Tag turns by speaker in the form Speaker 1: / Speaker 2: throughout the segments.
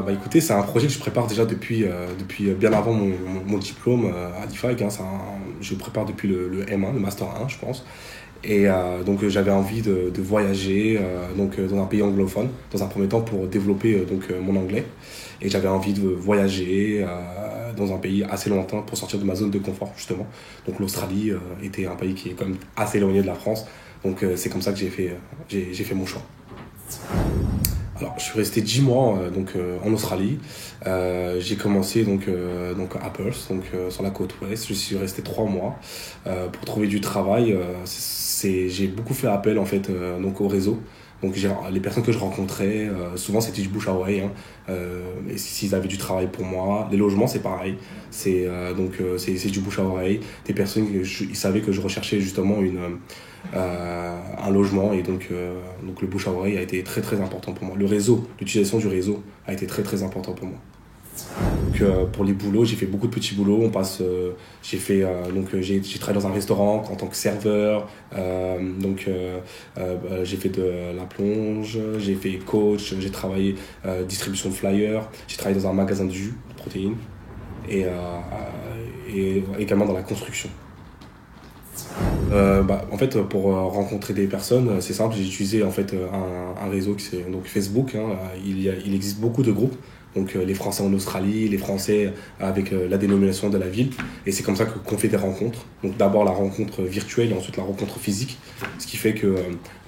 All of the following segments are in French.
Speaker 1: Écoutez, c'est un projet que je prépare déjà depuis bien avant mon diplôme à l'IFAC. Hein, je prépare depuis le M1, le Master 1, je pense. Et donc j'avais envie de voyager dans un pays anglophone, dans un premier temps pour développer mon anglais. Et j'avais envie de voyager dans un pays assez lointain pour sortir de ma zone de confort, justement. Donc l'Australie était un pays qui est quand même assez éloigné de la France. Donc c'est comme ça que j'ai fait mon choix. Alors, je suis resté 10 mois en Australie. J'ai commencé à Perth, sur la côte ouest. Je suis resté 3 mois pour trouver du travail. J'ai beaucoup fait appel en fait au réseau. Donc les personnes que je rencontrais, souvent c'était du bouche à oreille. Hein. Et s'ils avaient du travail pour moi, les logements c'est pareil. C'est du bouche à oreille. Des personnes ils savaient que je recherchais justement un logement et donc le bouche à oreille a été très très important pour moi. Le réseau, l'utilisation du réseau a été très très important pour moi. Donc, pour les boulots, j'ai fait beaucoup de petits boulots. J'ai travaillé dans un restaurant en tant que serveur. J'ai fait de la plonge, j'ai fait coach, j'ai travaillé distribution de flyers, j'ai travaillé dans un magasin de jus, de protéines et également dans la construction. En fait, pour rencontrer des personnes, c'est simple. J'ai utilisé en fait un réseau qui c'est donc Facebook. Hein. Il existe beaucoup de groupes. Donc les Français en Australie, les Français avec la dénomination de la ville. Et c'est comme ça qu'on fait des rencontres. Donc d'abord la rencontre virtuelle et ensuite la rencontre physique. Ce qui fait que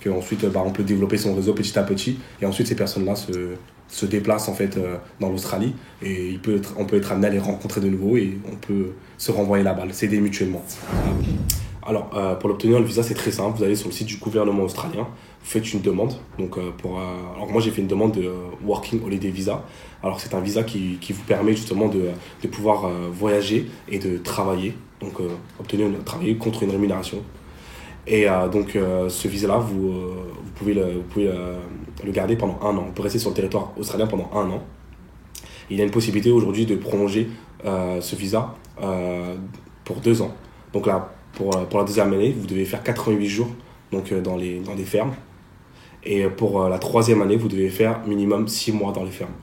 Speaker 1: ensuite on peut développer son réseau petit à petit. Et ensuite ces personnes-là se déplacent en fait dans l'Australie. Et on peut être amené à les rencontrer de nouveau et on peut se renvoyer la balle, s'aider mutuellement. Alors, pour l'obtenir, le visa, c'est très simple. Vous allez sur le site du gouvernement australien, vous faites une demande. Alors moi, j'ai fait une demande de Working Holiday Visa. Alors, c'est un visa qui vous permet justement de pouvoir voyager et de travailler. Donc, travailler contre une rémunération. Et ce visa-là, vous pouvez le garder pendant 1 an. On peut rester sur le territoire australien pendant 1 an. Il y a une possibilité aujourd'hui de prolonger ce visa pour 2 ans. Donc là, pour la deuxième année, vous devez faire 88 jours dans des fermes. Et pour la troisième année, vous devez faire minimum 6 mois dans les fermes.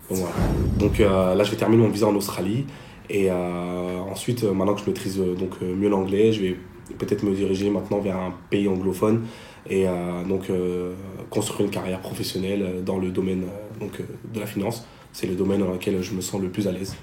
Speaker 1: Donc, voilà. Là, je vais terminer mon visa en Australie. Et ensuite, maintenant que je maîtrise mieux l'anglais, je vais peut-être me diriger maintenant vers un pays anglophone et construire une carrière professionnelle dans le domaine de la finance. C'est le domaine dans lequel je me sens le plus à l'aise.